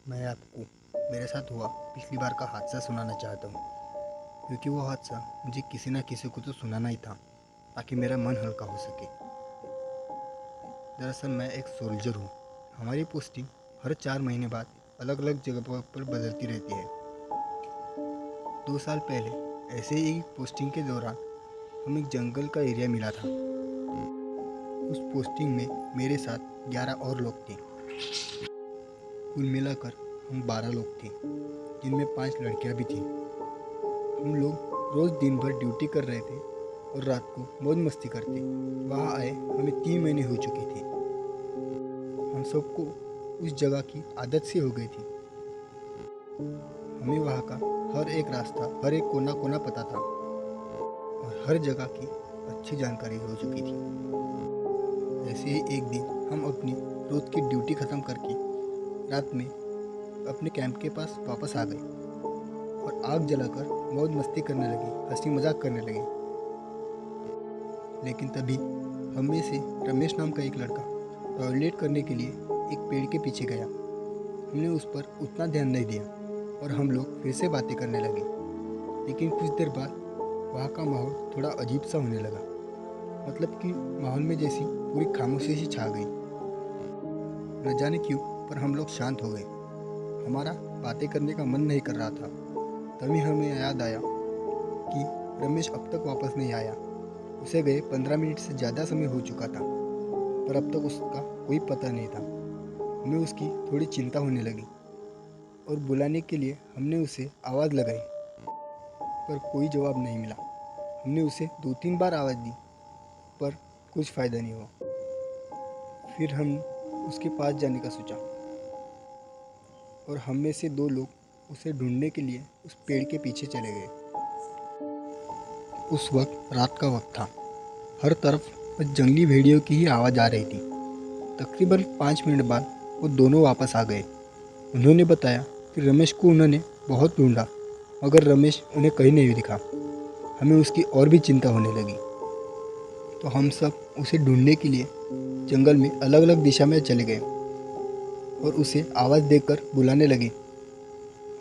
मैं आपको मेरे साथ हुआ पिछली बार का हादसा सुनाना चाहता हूँ, क्योंकि वो हादसा मुझे किसी ना किसी को तो सुनाना ही था ताकि मेरा मन हल्का हो सके। दरअसल मैं एक सोल्जर हूँ। हमारी पोस्टिंग हर 4 महीने बाद अलग अलग जगह पर बदलती रहती है। 2 साल पहले ऐसे ही पोस्टिंग के दौरान हमें एक जंगल का एरिया मिला था। उस पोस्टिंग में मेरे साथ 11 और लोग थे। कुल मिलाकर हम 12 लोग थे, जिनमें 5 लड़कियां भी थीं। हम लोग रोज़ दिन भर ड्यूटी कर रहे थे और रात को मौज मस्ती करते। वहाँ आए हमें 3 महीने हो चुके थे। हम सबको उस जगह की आदत सी हो गई थी। हमें वहाँ का हर एक रास्ता, हर एक कोना कोना पता था और हर जगह की अच्छी जानकारी हो चुकी थी। ऐसे ही एक दिन हम अपनी रोज़ की ड्यूटी ख़त्म करके रात में अपने कैंप के पास वापस आ गए और आग जलाकर मौज मस्ती करने लगे, हंसी मजाक करने लगे। लेकिन तभी हम में से रमेश नाम का एक लड़का टॉयलेट करने के लिए एक पेड़ के पीछे गया। हमने उस पर उतना ध्यान नहीं दिया और हम लोग फिर से बातें करने लगे। लेकिन कुछ देर बाद वहाँ का माहौल थोड़ा अजीब सा होने लगा। मतलब कि माहौल में जैसी पूरी खामोशी सी छा गई। न जाने क्यों, पर हम लोग शांत हो गए। हमारा बातें करने का मन नहीं कर रहा था। तभी हमें याद आया कि रमेश अब तक वापस नहीं आया। उसे गए 15 मिनट से ज़्यादा समय हो चुका था, पर अब तक उसका कोई पता नहीं था। हमें उसकी थोड़ी चिंता होने लगी और बुलाने के लिए हमने उसे आवाज़ लगाई, पर कोई जवाब नहीं मिला। हमने उसे 2-3 बार आवाज़ दी, पर कुछ फ़ायदा नहीं हुआ। फिर हम उसके पास जाने का सोचा और हम में से 2 लोग उसे ढूंढने के लिए उस पेड़ के पीछे चले गए। उस वक्त रात का वक्त था। हर तरफ बस जंगली भेड़ियों की ही आवाज़ आ रही थी। तकरीबन 5 मिनट बाद वो दोनों वापस आ गए। उन्होंने बताया कि रमेश को उन्होंने बहुत ढूंढा, मगर रमेश उन्हें कहीं नहीं दिखा। हमें उसकी और भी चिंता होने लगी, तो हम सब उसे ढूंढने के लिए जंगल में अलग अलग दिशा में चले गए और उसे आवाज़ देकर बुलाने लगे।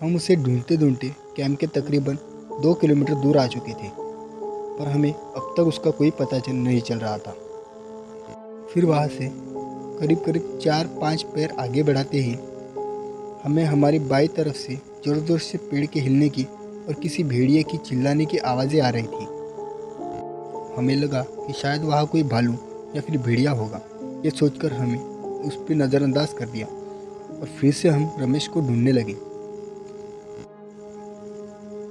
हम उसे ढूंढते ढूंढते कैंप के तकरीबन 2 किलोमीटर दूर आ चुके थे, पर हमें अब तक उसका कोई पता नहीं चल रहा था। फिर वहाँ से करीब करीब 4-5 पैर आगे बढ़ाते ही हमें हमारी बाईं तरफ से ज़ोर ज़ोर से पेड़ के हिलने की और किसी भेड़िए की चिल्लाने की आवाज़ें आ रही थी। हमें लगा कि शायद वहाँ कोई भालू या फिर भेड़िया होगा। ये सोचकर हमें उस पर नज़रअंदाज कर दिया और फिर से हम रमेश को ढूंढने लगे।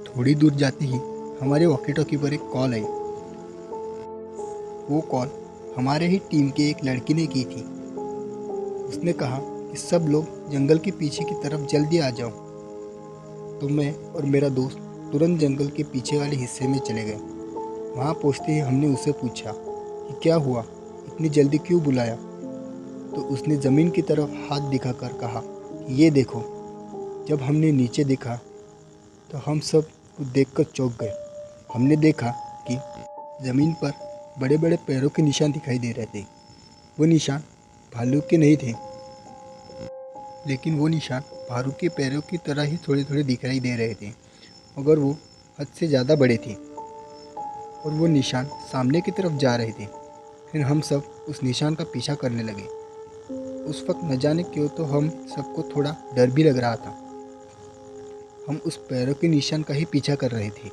थोड़ी दूर जाते ही हमारे वॉकी टॉकी पर एक कॉल आई। वो कॉल हमारे ही टीम के एक लड़की ने की थी। उसने कहा कि सब लोग जंगल के पीछे की तरफ जल्दी आ जाओ। तो मैं और मेरा दोस्त तुरंत जंगल के पीछे वाले हिस्से में चले गए। वहाँ पहुँचते ही हमने उससे पूछा कि क्या हुआ, इतनी जल्दी क्यों बुलाया। तो उसने ज़मीन की तरफ हाथ दिखाकर कहा कि ये देखो। जब हमने नीचे देखा तो हम सब देखकर चौंक गए। हमने देखा कि ज़मीन पर बड़े बड़े पैरों के निशान दिखाई दे रहे थे। वो निशान भालू के नहीं थे, लेकिन वो निशान भालू के पैरों की तरह ही थोड़े थोड़े दिखाई दे रहे थे, मगर वो हद से ज़्यादा बड़े थे और वो निशान सामने की तरफ जा रहे थे। फिर हम सब उस निशान का पीछा करने लगे। उस वक्त न जाने क्यों तो हम सबको थोड़ा डर भी लग रहा था। हम उस पैरों के निशान का ही पीछा कर रहे थे।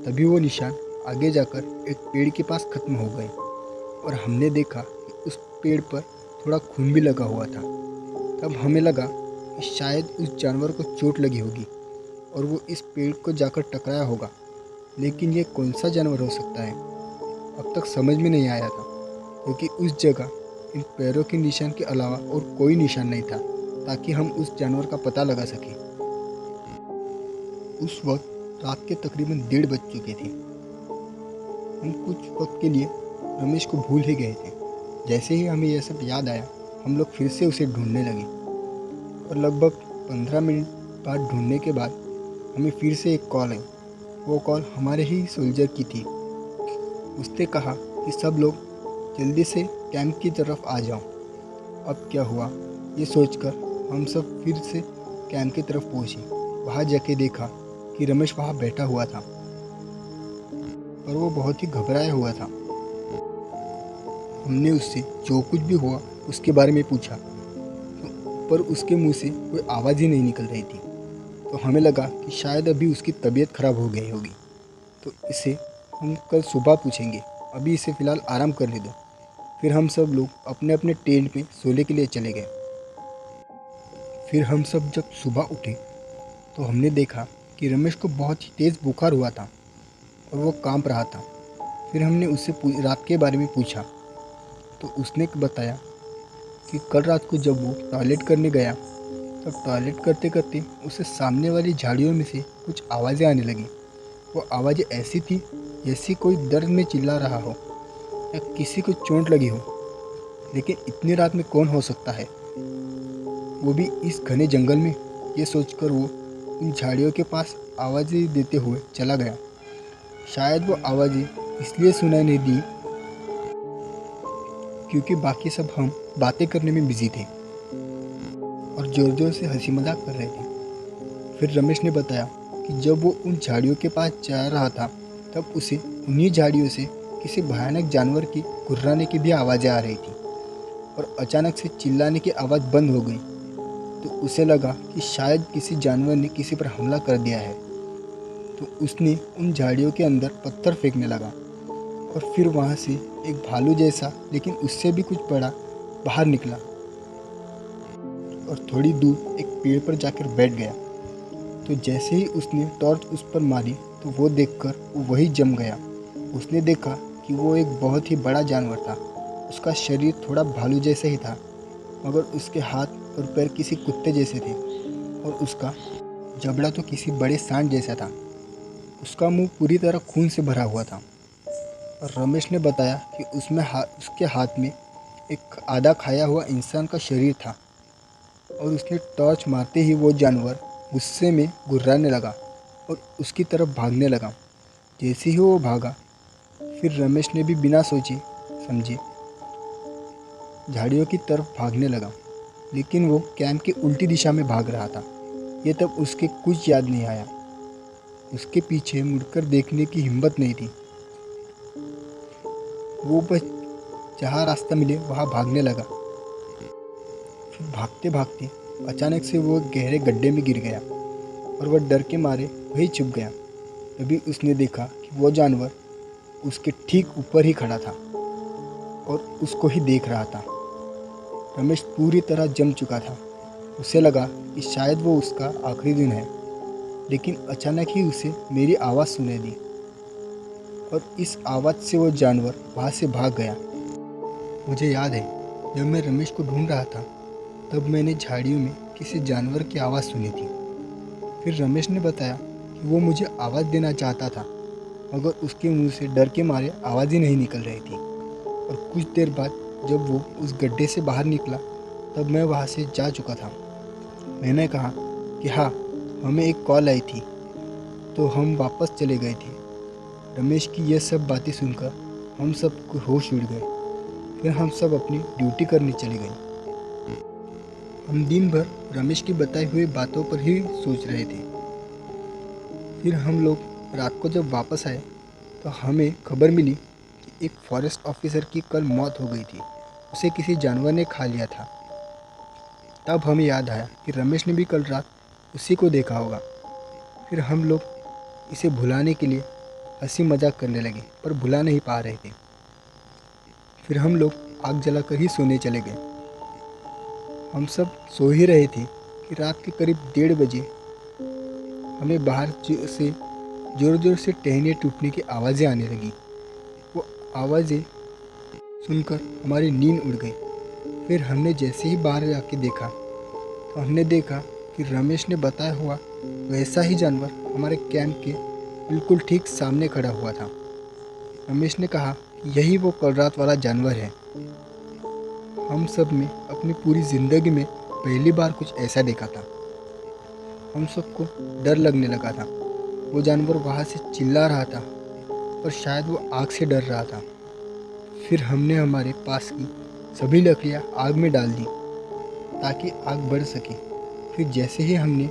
तभी वो निशान आगे जाकर एक पेड़ के पास ख़त्म हो गए और हमने देखा कि उस पेड़ पर थोड़ा खून भी लगा हुआ था। तब हमें लगा कि शायद उस जानवर को चोट लगी होगी और वो इस पेड़ को जाकर टकराया होगा। लेकिन ये कौन सा जानवर हो सकता है, अब तक समझ में नहीं आया था, क्योंकि उस जगह इन पैरों के निशान के अलावा और कोई निशान नहीं था ताकि हम उस जानवर का पता लगा सकें। उस वक्त रात के तकरीबन 1:30 बज चुके थे। हम कुछ वक्त के लिए रमेश को भूल ही गए थे। जैसे ही हमें यह सब याद आया, हम लोग फिर से उसे ढूंढने लगे और लगभग 15 मिनट बाद ढूंढने के बाद हमें फिर से एक कॉल आई। वो कॉल हमारे ही सोल्जर की थी। उसने कहा कि सब लोग जल्दी से कैंप की तरफ आ जाओ। अब क्या हुआ, ये सोचकर हम सब फिर से कैंप की तरफ पहुंचे। वहां जाके देखा कि रमेश वहां बैठा हुआ था और वो बहुत ही घबराया हुआ था। हमने उससे जो कुछ भी हुआ उसके बारे में पूछा, पर उसके मुंह से कोई आवाज़ ही नहीं निकल रही थी। तो हमें लगा कि शायद अभी उसकी तबीयत खराब हो गई होगी, तो इसे हम कल सुबह पूछेंगे, अभी इसे फ़िलहाल आराम करने दो। फिर हम सब लोग अपने अपने टेंट में सोने के लिए चले गए। फिर हम सब जब सुबह उठे तो हमने देखा कि रमेश को बहुत ही तेज़ बुखार हुआ था और वो कांप रहा था। फिर हमने उससे रात के बारे में पूछा तो उसने बताया कि कल रात को जब वो टॉयलेट करने गया तब टॉयलेट करते करते उसे सामने वाली झाड़ियों में से कुछ आवाज़ें आने लगीं। वो आवाज़ें ऐसी थी जैसी कोई दर्द में चिल्ला रहा हो या किसी को चोट लगी हो। लेकिन इतनी रात में कौन हो सकता है, वो भी इस घने जंगल में। ये सोचकर वो उन झाड़ियों के पास आवाज़ें देते हुए चला गया। शायद वो आवाज़ें इसलिए सुनाई नहीं दी क्योंकि बाकी सब हम बातें करने में बिजी थे और ज़ोर ज़ोर से हंसी मजाक कर रहे थे। फिर रमेश ने बताया कि जब वो उन झाड़ियों के पास जा रहा था तब उसे उन्हीं झाड़ियों से किसी भयानक जानवर की गुर्राने की भी आवाज़ें आ रही थी और अचानक से चिल्लाने की आवाज़ बंद हो गई। तो उसे लगा कि शायद किसी जानवर ने किसी पर हमला कर दिया है। तो उसने उन झाड़ियों के अंदर पत्थर फेंकने लगा और फिर वहाँ से एक भालू जैसा लेकिन उससे भी कुछ बड़ा बाहर निकला और थोड़ी दूर एक पेड़ पर जाकर बैठ गया। तो जैसे ही उसने टॉर्च उस पर मारी तो वो देखकर वो वही जम गया। उसने देखा कि वो एक बहुत ही बड़ा जानवर था। उसका शरीर थोड़ा भालू जैसा ही था, मगर उसके हाथ और पैर किसी कुत्ते जैसे थे और उसका जबड़ा तो किसी बड़े सांड जैसा था। उसका मुंह पूरी तरह खून से भरा हुआ था और रमेश ने बताया कि उसके हाथ में एक आधा खाया हुआ इंसान का शरीर था और उसने टॉर्च मारते ही वो जानवर गुस्से में गुर्राने लगा और उसकी तरफ भागने लगा। जैसे ही वो भागा, फिर रमेश ने भी बिना सोचे समझे झाड़ियों की तरफ भागने लगा, लेकिन वो कैंप की उल्टी दिशा में भाग रहा था। ये तब उसके कुछ याद नहीं आया। उसके पीछे मुड़कर देखने की हिम्मत नहीं थी। वो बस जहाँ रास्ता मिले वहाँ भागने लगा। फिर भागते भागते अचानक से वो गहरे गड्ढे में गिर गया और वह डर के मारे वहीं छुप गया। तभी उसने देखा कि वो जानवर उसके ठीक ऊपर ही खड़ा था और उसको ही देख रहा था। रमेश पूरी तरह जम चुका था। उसे लगा कि शायद वो उसका आखिरी दिन है, लेकिन अचानक ही उसे मेरी आवाज़ सुनाई दी और इस आवाज़ से वो जानवर वहाँ से भाग गया। मुझे याद है, जब मैं रमेश को ढूंढ रहा था तब मैंने झाड़ियों में किसी जानवर की आवाज़ सुनी थी। फिर रमेश ने बताया कि वो मुझे आवाज़ देना चाहता था, मगर उसके मुंह से डर के मारे आवाज़ ही नहीं निकल रही थी। और कुछ देर बाद जब वो उस गड्ढे से बाहर निकला तब मैं वहाँ से जा चुका था। मैंने कहा कि हाँ, हमें एक कॉल आई थी तो हम वापस चले गए थे। रमेश की यह सब बातें सुनकर हम सबको होश उड़ गए। फिर हम सब अपनी ड्यूटी करने चले गए। हम दिन भर रमेश की बताई हुई बातों पर ही सोच रहे थे। फिर हम लोग रात को जब वापस आए तो हमें खबर मिली कि एक फॉरेस्ट ऑफिसर की कल मौत हो गई थी। उसे किसी जानवर ने खा लिया था। तब हमें याद आया कि रमेश ने भी कल रात उसी को देखा होगा। फिर हम लोग इसे भुलाने के लिए हंसी मजाक करने लगे, पर भुला नहीं पा रहे थे। फिर हम लोग आग जलाकर ही सोने चले गए। हम सब सो ही रहे थे कि रात के करीब 1:30 बजे हमें बाहर से ज़ोर ज़ोर से टहनियाँ टूटने की आवाज़ें आने लगी। वो आवाज़ें सुनकर हमारी नींद उड़ गई। फिर हमने जैसे ही बाहर जाके देखा तो हमने देखा कि रमेश ने बताया हुआ वैसा ही जानवर हमारे कैंप के बिल्कुल ठीक सामने खड़ा हुआ था। रमेश ने कहा कि यही वो कल रात वाला जानवर है। हम सब ने अपनी पूरी ज़िंदगी में पहली बार कुछ ऐसा देखा था। हम सबको डर लगने लगा था। वो जानवर वहाँ से चिल्ला रहा था, पर शायद वो आग से डर रहा था। फिर हमने हमारे पास की सभी लकड़ियाँ आग में डाल दी ताकि आग बढ़ सके। फिर जैसे ही हमने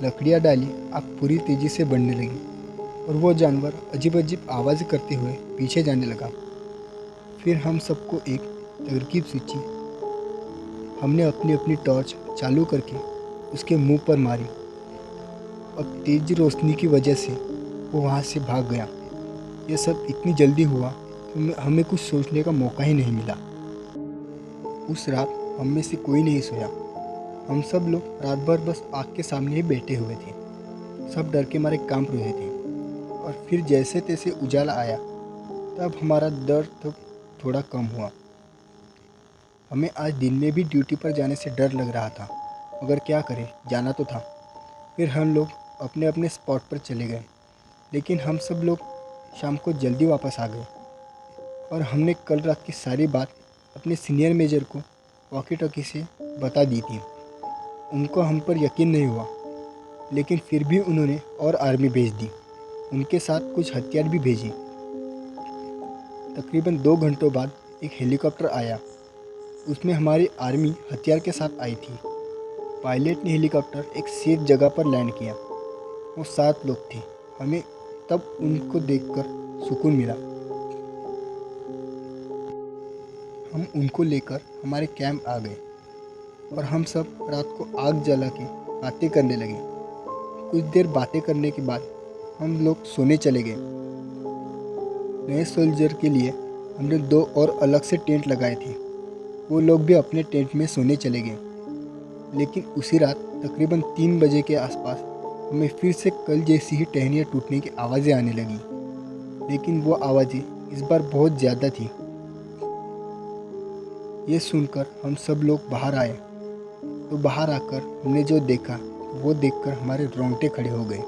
लकड़ियाँ डाली, आग पूरी तेज़ी से बढ़ने लगी और वो जानवर अजीब अजीब आवाज़ करते हुए पीछे जाने लगा। फिर हम सबको एक तरकीब सूझी। हमने अपनी अपनी टॉर्च चालू करके उसके मुंह पर मारी। अब तेज रोशनी की वजह से वो वहाँ से भाग गया। ये सब इतनी जल्दी हुआ कि हमें कुछ सोचने का मौका ही नहीं मिला। उस रात हम में से कोई नहीं सोया। हम सब लोग रात भर बस आग के सामने ही बैठे हुए थे। सब डर के मारे कांप रहे थे। और फिर जैसे तैसे उजाला आया, तब हमारा डर तो थोड़ा कम हुआ। हमें आज दिन में भी ड्यूटी पर जाने से डर लग रहा था, मगर क्या करें, जाना तो था। फिर हम लोग अपने अपने स्पॉट पर चले गए, लेकिन हम सब लोग शाम को जल्दी वापस आ गए और हमने कल रात की सारी बात अपने सीनियर मेजर को वॉकी टॉकी से बता दी थी। उनको हम पर यकीन नहीं हुआ, लेकिन फिर भी उन्होंने और आर्मी भेज दी। उनके साथ कुछ हथियार भी भेजी। तकरीबन 2 घंटों बाद एक हेलीकॉप्टर आया। उसमें हमारी आर्मी हथियार के साथ आई थी। पायलट ने हेलीकॉप्टर एक सेफ जगह पर लैंड किया। वो 7 लोग थे। हमें तब उनको देखकर सुकून मिला। हम उनको लेकर हमारे कैंप आ गए और हम सब रात को आग जला के बातें करने लगे। कुछ देर बातें करने के बाद हम लोग सोने चले गए। नए सोल्जर के लिए हमने 2 और अलग से टेंट लगाए थे। वो लोग भी अपने टेंट में सोने चले गए। लेकिन उसी रात तकरीबन 3 बजे के आसपास हमें फिर से कल जैसी ही टहनियाँ टूटने की आवाज़ें आने लगीं। लेकिन वो आवाज़ें इस बार बहुत ज़्यादा थी। ये सुनकर हम सब लोग बाहर आए, तो बाहर आकर हमने जो देखा वो देखकर हमारे रोंगटे खड़े हो गए।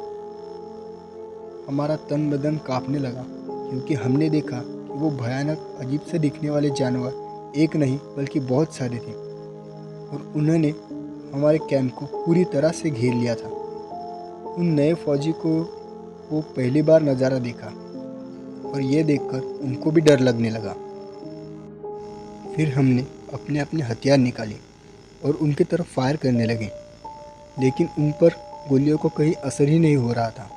हमारा तन बदन कांपने लगा, क्योंकि हमने देखा कि वो भयानक अजीब से दिखने वाले जानवर एक नहीं बल्कि बहुत सारे थे और उन्होंने हमारे कैंप को पूरी तरह से घेर लिया था। उन नए फौजी को वो पहली बार नज़ारा देखा और ये देखकर उनको भी डर लगने लगा। फिर हमने अपने अपने हथियार निकाले और उनकी तरफ फायर करने लगे, लेकिन उन पर गोलियों को कहीं असर ही नहीं हो रहा था।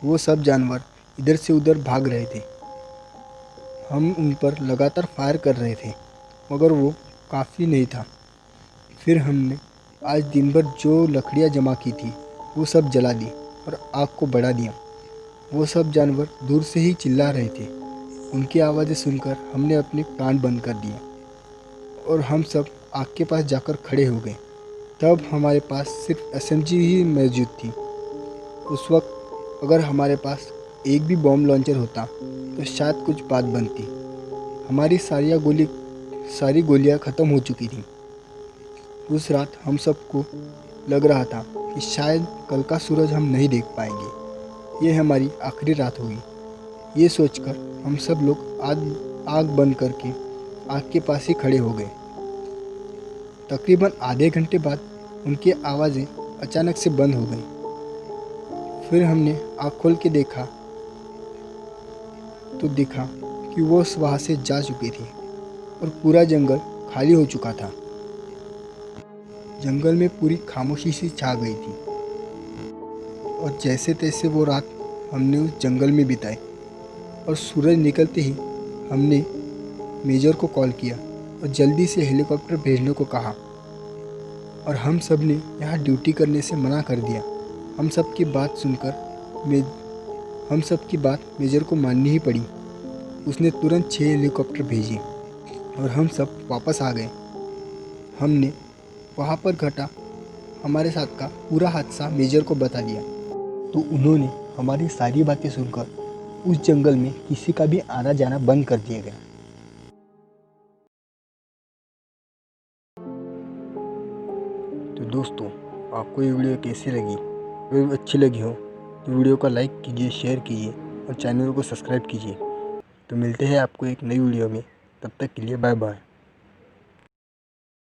वो सब जानवर इधर से उधर भाग रहे थे। हम उन पर लगातार फायर कर रहे थे, मगर वो काफ़ी नहीं था। फिर हमने आज दिन भर जो लकड़ियाँ जमा की थी वो सब जला दी और आग को बढ़ा दिया। वो सब जानवर दूर से ही चिल्ला रहे थे। उनकी आवाज़ें सुनकर हमने अपने कान बंद कर दिए और हम सब आग के पास जाकर खड़े हो गए। तब हमारे पास सिर्फ एसएमजी ही मौजूद थी। उस वक्त अगर हमारे पास एक भी बॉम्ब लॉन्चर होता तो शायद कुछ बात बनती। हमारी सारी गोलियां ख़त्म हो चुकी थीं। उस रात हम सबको लग रहा था कि शायद कल का सूरज हम नहीं देख पाएंगे। ये हमारी आखिरी रात होगी। ये सोचकर हम सब लोग आग बंद करके आग के पास ही खड़े हो गए। तकरीबन आधे घंटे बाद उनकी आवाज़ें अचानक से बंद हो गई। फिर हमने आँख खोल के देखा तो दिखा कि वो वहाँ से जा चुकी थी और पूरा जंगल खाली हो चुका था। जंगल में पूरी खामोशी सी छा गई थी और जैसे तैसे वो रात हमने उस जंगल में बिताई। और सूरज निकलते ही हमने मेजर को कॉल किया और जल्दी से हेलीकॉप्टर भेजने को कहा और हम सब ने यहाँ ड्यूटी करने से मना कर दिया। हम सब की बात मेजर को माननी ही पड़ी। उसने तुरंत 6 हेलीकॉप्टर भेजे और हम सब वापस आ गए। हमने वहाँ पर घटा हमारे साथ का पूरा हादसा मेजर को बता दिया, तो उन्होंने हमारी सारी बातें सुनकर उस जंगल में किसी का भी आना जाना बंद कर दिया गया। तो दोस्तों, आपको ये वीडियो कैसी लगी? अगर अच्छी लगी हो तो वीडियो को लाइक कीजिए, शेयर कीजिए और चैनल को सब्सक्राइब कीजिए। तो मिलते हैं आपको एक नई वीडियो में। तब तक के लिए बाय बाय।